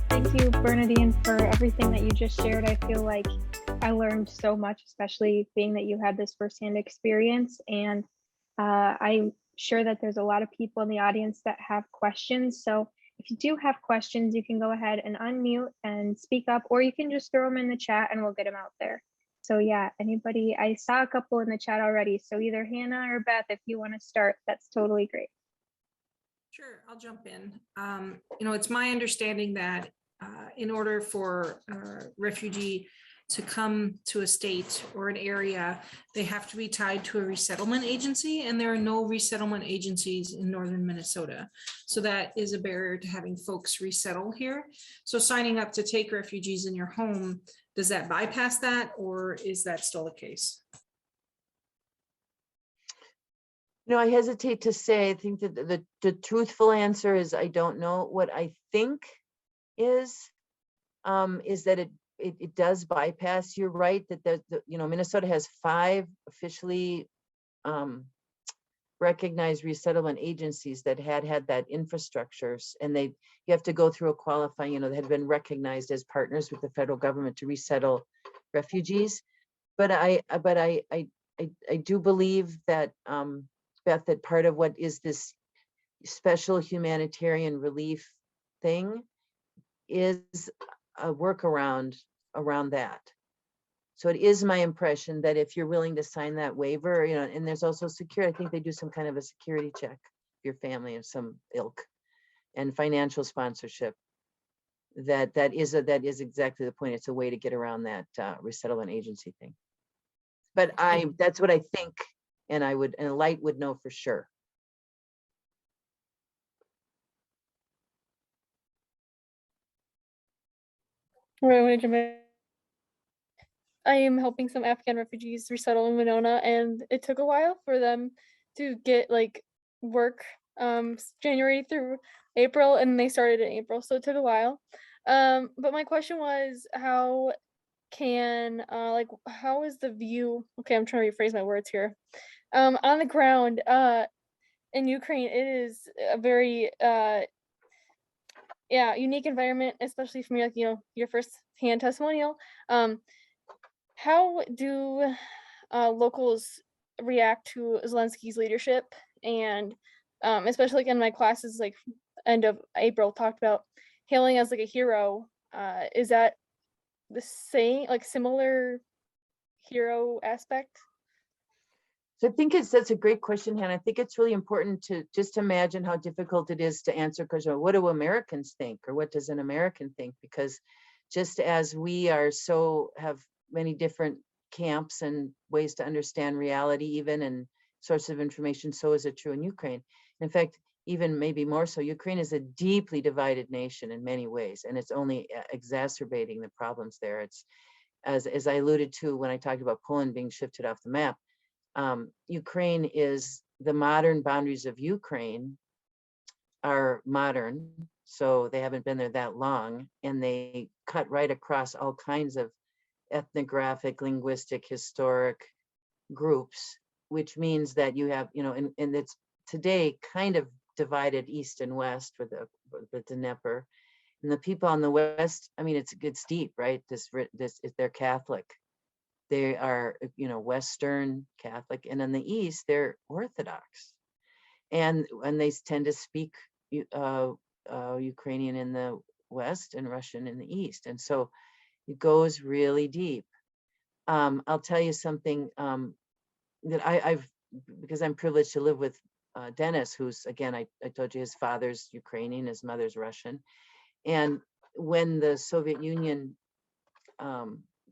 Thank you, Bernadine, for everything that you just shared. I feel like I learned so much, especially being that you had this firsthand experience. And I'm sure that there's a lot of people in the audience that have questions. So if you do have questions, you can go ahead and unmute and speak up, or you can just throw them in the chat and we'll get them out there. So yeah, anybody, I saw a couple in the chat already. So either Hannah or Beth, if you want to start, that's totally great. Sure, I'll jump in. It's my understanding that in order for a refugee to come to a state or an area, they have to be tied to a resettlement agency, and there are no resettlement agencies in northern Minnesota. So that is a barrier to having folks resettle here. So signing up to take refugees in your home, does that bypass that, or is that still the case? I hesitate to say. I think that the truthful answer is I don't know. What I think is that it does bypass. You're right that Minnesota has 5 officially recognized resettlement agencies that had that infrastructures, and you have to go through a qualifying. They had been recognized as partners with the federal government to resettle refugees. But I do believe that. Beth, that part of what is this special humanitarian relief thing is a workaround around that. So it is my impression that if you're willing to sign that waiver, and there's also security, I think they do some kind of a security check, your family of some ilk, and financial sponsorship. That is exactly the point. It's a way to get around that resettlement agency thing. But that's what I think. And Light would know for sure. I am helping some Afghan refugees resettle in Winona, and it took a while for them to get work January through April, and they started in April, so it took a while. But my question was, how can how is the view? Okay, I'm trying to rephrase my words here. On the ground in Ukraine, it is a very unique environment, especially from your first hand testimonial. How do locals react to Zelensky's leadership? And especially in my classes, end of April, talked about hailing as a hero. Is that the same, similar hero aspect? So I think that's a great question, Hannah. I think it's really important to just imagine how difficult it is to answer because what do Americans think, or what does an American think? Because just as we have many different camps and ways to understand reality, even, and sources of information, so is it true in Ukraine. In fact, even maybe more so, Ukraine is a deeply divided nation in many ways, and it's only exacerbating the problems there. It's, as I alluded to when I talked about Poland being shifted off the map, Ukraine is, the modern boundaries of Ukraine are modern, so they haven't been there that long, and they cut right across all kinds of ethnographic, linguistic, historic groups, which means that you have, and it's today kind of divided east and west with the Dnieper, and the people on the west, it's deep, right? They're Catholic. They are, Western Catholic, and in the East, they're Orthodox, and they tend to speak Ukrainian in the West and Russian in the East, and so it goes really deep. I'll tell you something that I've, because I'm privileged to live with Dennis, who's, again, I told you his father's Ukrainian, his mother's Russian, and when the Soviet Union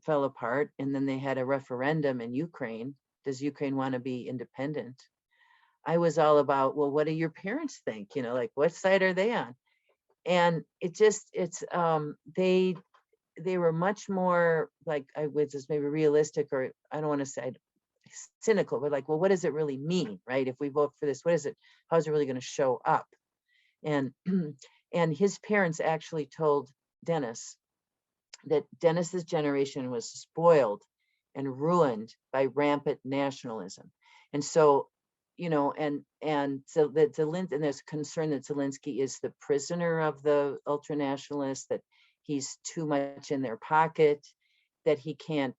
fell apart, and then they had a referendum in Ukraine. Does Ukraine want to be independent? I was all about, well, what do your parents think? What side are they on? And they were much more I was just maybe realistic, or I don't want to say cynical, but well, what does it really mean, right? If we vote for this, how's it really going to show up? And his parents actually told Dennis that Dennis's generation was spoiled and ruined by rampant nationalism. And so and so that Zelensky, and there's concern that Zelensky is the prisoner of the ultranationalists, that he's too much in their pocket, that he can't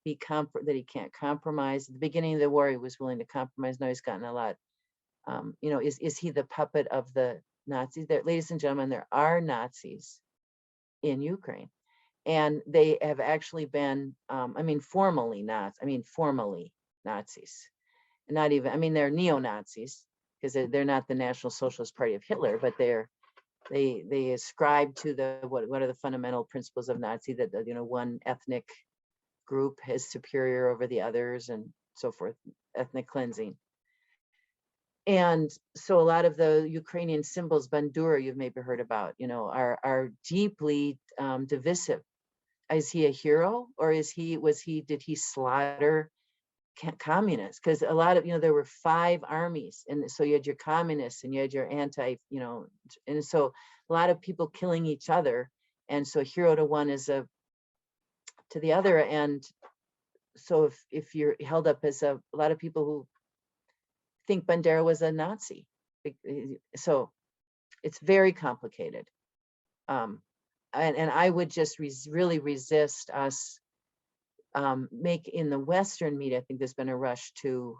compromise. At the beginning of the war, he was willing to compromise. Now he's gotten a lot. Is he the puppet of the Nazis? There, ladies and gentlemen, there are Nazis in Ukraine, and they have actually been, formally Nazis. Not even, they're neo-Nazis because they're not the National Socialist Party of Hitler, but they ascribe to the what are the fundamental principles of Nazi, that one ethnic group is superior over the others and so forth, ethnic cleansing. And so a lot of the Ukrainian symbols, bandura, you've maybe heard about, are deeply divisive. Is he a hero, or did he slaughter communists? Because a lot of, there were 5 armies, and so you had your communists and you had your and so a lot of people killing each other, and so hero to one is to the other. And so if you're held up as a lot of people who think Bandera was a Nazi, so it's very complicated. And I would just really resist us make in the Western media. I think there's been a rush to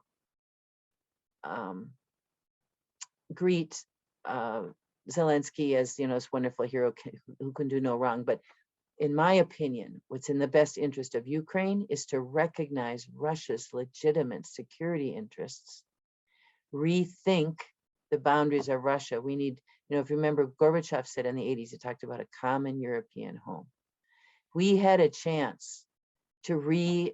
greet Zelensky as this wonderful hero who can do no wrong. But in my opinion, what's in the best interest of Ukraine is to recognize Russia's legitimate security interests, rethink the boundaries of Russia. We need, if you remember, Gorbachev said in the 80s, he talked about a common European home. We had a chance to restructure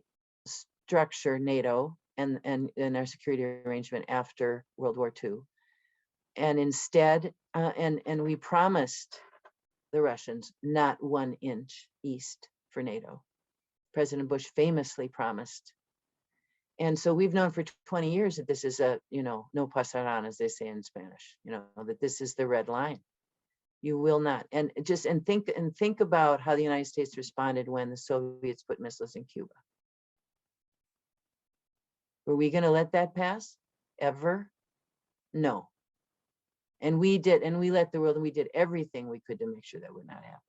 NATO and our security arrangement after World War II. And instead, and we promised the Russians not 1 inch east for NATO. President Bush famously promised. And so we've known for 20 years that this is a, no pasarán, as they say in Spanish, that this is the red line. You will not. And think about how the United States responded when the Soviets put missiles in Cuba. Were we going to let that pass ever? No. And we did, and we let the world, and we did everything we could to make sure that would not happen.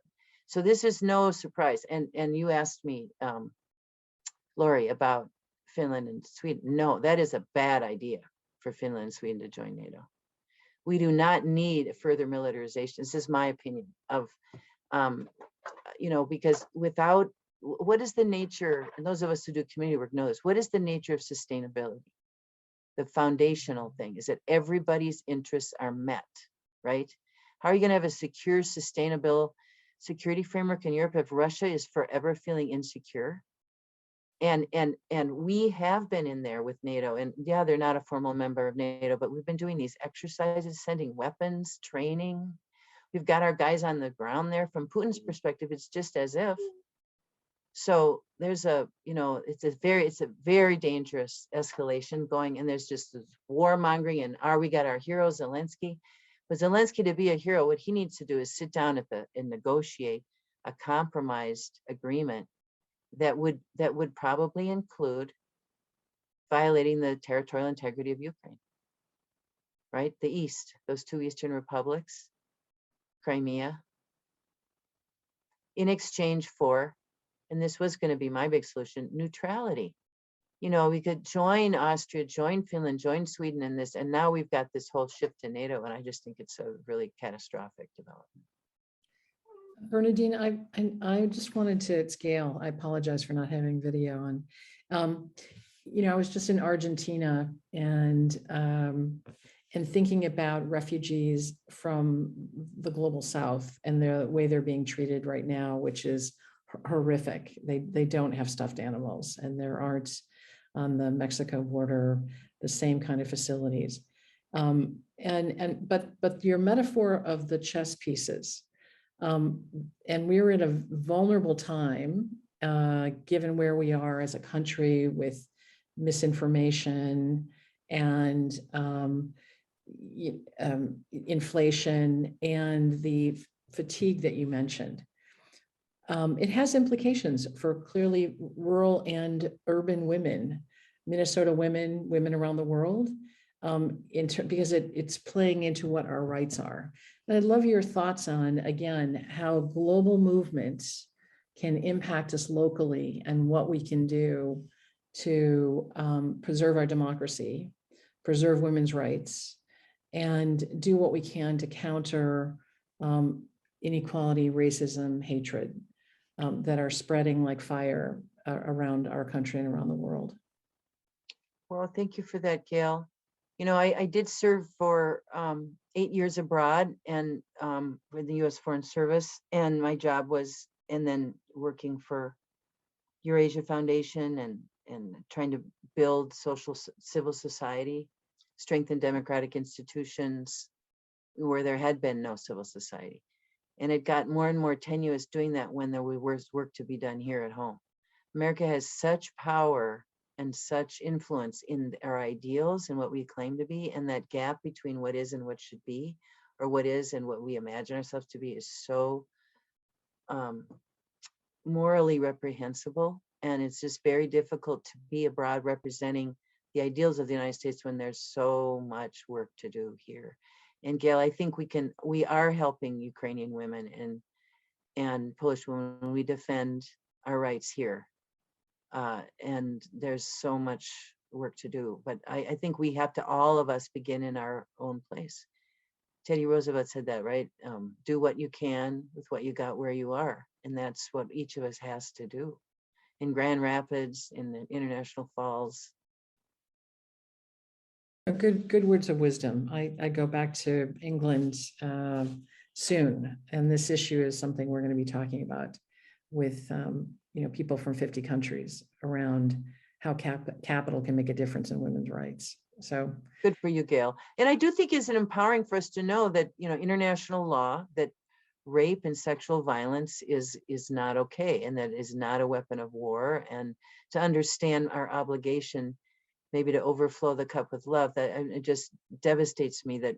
So this is no surprise. And you asked me, Lori, about Finland and Sweden. No, that is a bad idea for Finland and Sweden to join NATO. We do not need further militarization. This is my opinion of, because without, what is the nature, and those of us who do community work know this, what is the nature of sustainability? The foundational thing is that everybody's interests are met, right? How are you going to have a secure, sustainable security framework in Europe if Russia is forever feeling insecure? And we have been in there with NATO, and yeah, they're not a formal member of NATO, but we've been doing these exercises, sending weapons, training. We've got our guys on the ground there. From Putin's perspective, it's just as if. So there's it's a very dangerous escalation going, and there's just this warmongering, and we got our hero Zelensky. But Zelensky, to be a hero, what he needs to do is sit down and negotiate a compromised agreement that would probably include violating the territorial integrity of Ukraine, right? The East, those 2 Eastern republics, Crimea, in exchange for, and this was going to be my big solution, neutrality. We could join Austria, join Finland, join Sweden in this, and now we've got this whole shift to NATO, and I just think it's a really catastrophic development. Bernadine, I just wanted to scale. I apologize for not having video on. I was just in Argentina and thinking about refugees from the global South and the way they're being treated right now, which is horrific. They don't have stuffed animals, and there aren't on the Mexico border the same kind of facilities. But your metaphor of the chess pieces. And we're in a vulnerable time, given where we are as a country with misinformation and inflation and the fatigue that you mentioned. It has implications for clearly rural and urban women, Minnesota women around the world. because it's playing into what our rights are. And I'd love your thoughts on, again, how global movements can impact us locally and what we can do to preserve our democracy, preserve women's rights, and do what we can to counter inequality, racism, hatred that are spreading like fire around our country and around the world. Well, thank you for that, Gail. You know, I did serve for 8 years abroad and with the U.S. Foreign Service, and my job was, and then working for Eurasia Foundation and trying to build civil society, strengthen democratic institutions where there had been no civil society. And it got more and more tenuous doing that when there was work to be done here at home. America has such power and such influence in our ideals and what we claim to be, and that gap between what is and what should be, or what is and what we imagine ourselves to be, is so morally reprehensible. And it's just very difficult to be abroad representing the ideals of the United States when there's so much work to do here. And Gail, I think we are helping Ukrainian women and Polish women when we defend our rights here. And there's so much work to do, but I think we have to, all of us, begin in our own place. Teddy Roosevelt said that, right? Do what you can with what you got where you are. And that's what each of us has to do in Grand Rapids, in the International Falls. Good words of wisdom. I go back to England soon, and this issue is something we're going to be talking about with people from 50 countries around how capital can make a difference in women's rights. So good for you, Gail. And I do think it's empowering for us to know that international law, that rape and sexual violence is not okay, and that is not a weapon of war, and to understand our obligation maybe to overflow the cup with love. That it just devastates me that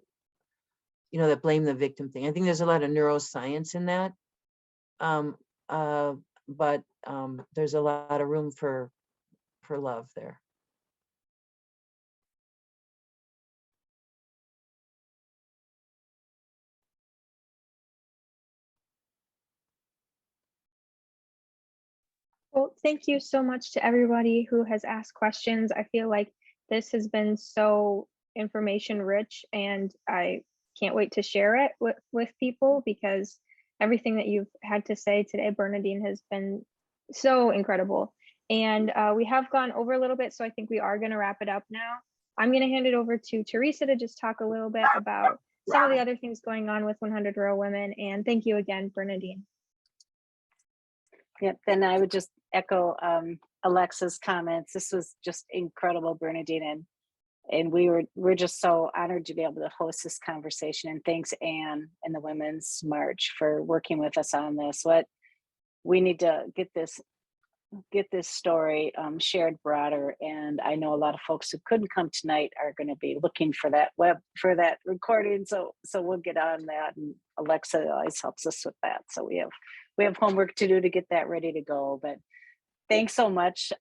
that blame the victim thing. I think there's a lot of neuroscience in that, but there's a lot of room for love there. Well, thank you so much to everybody who has asked questions. I feel like this has been so information rich, and I can't wait to share it with people, because everything that you've had to say today, Bernadine, has been so incredible. And we have gone over a little bit, so I think we are going to wrap it up now. I'm going to hand it over to Teresa to just talk a little bit about some of the other things going on with 100 Rural Women. And thank you again, Bernadine. Yep, then I would just echo Alexa's comments. This was just incredible, Bernadine, and we're just so honored to be able to host this conversation. And thanks, Anne and the Women's March, for working with us on this. We need to get this story shared broader, and I know a lot of folks who couldn't come tonight are going to be looking for that recording. So we'll get on that, and Alexa always helps us with that. So we have homework to do to get that ready to go. But thanks so much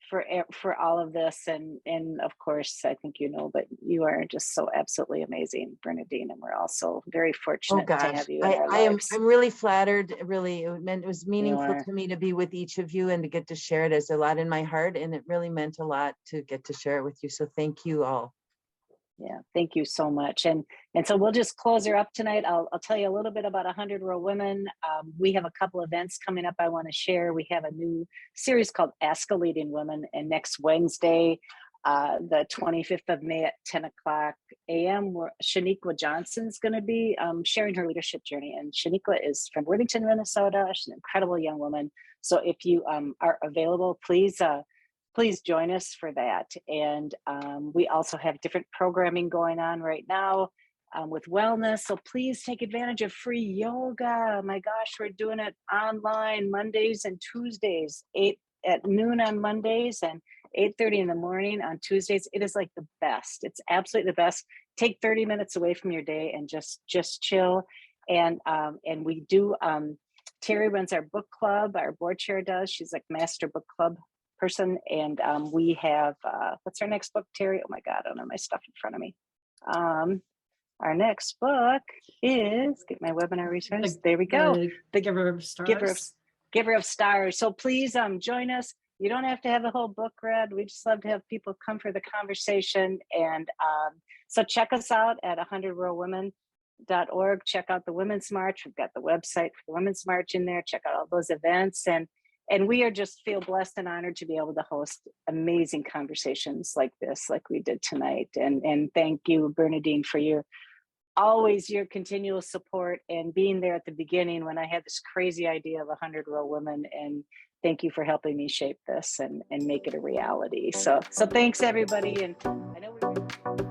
for all of this, and of course, I think but you are just so absolutely amazing, Bernadine, and we're also very fortunate to have you in our lives. I'm really flattered. Really, it was meaningful to me to be with each of you and to get to share it. There's a lot in my heart, and it really meant a lot to get to share it with you. So thank you all. Yeah, thank you so much. And so we'll just close her up tonight. I'll tell you a little bit about 100 Rural Women. We have a couple events coming up I want to share. We have a new series called Ask a Leading Woman, and next Wednesday, the 25th of May at 10 o'clock a.m., Shaniqua Johnson's going to be sharing her leadership journey. And Shaniqua is from Worthington, Minnesota. She's an incredible young woman. So if you are available, please join us for that. And we also have different programming going on right now with wellness. So please take advantage of free yoga. Oh my gosh, we're doing it online Mondays and Tuesdays, 8 at noon on Mondays and 8:30 in the morning on Tuesdays. It is like the best. It's absolutely the best. Take 30 minutes away from your day and just chill. And we do, Terry runs our book club, our board chair does. She's like master book club person. And we have, what's our next book, Terry? Oh my God, I don't have my stuff in front of me. Our next book is, get my webinar resource. There we go. The Giver of Stars. Giver of Stars. So please join us. You don't have to have the whole book read. We just love to have people come for the conversation. And so check us out at 100ruralwomen.org. Check out the Women's March. We've got the website for the Women's March in there. Check out all those events. And we are just feel blessed and honored to be able to host amazing conversations like this, like we did tonight. And thank you, Bernadine, for your continual support and being there at the beginning when I had this crazy idea of 100 Rural Women. And thank you for helping me shape this and make it a reality. So thanks everybody. And I know we're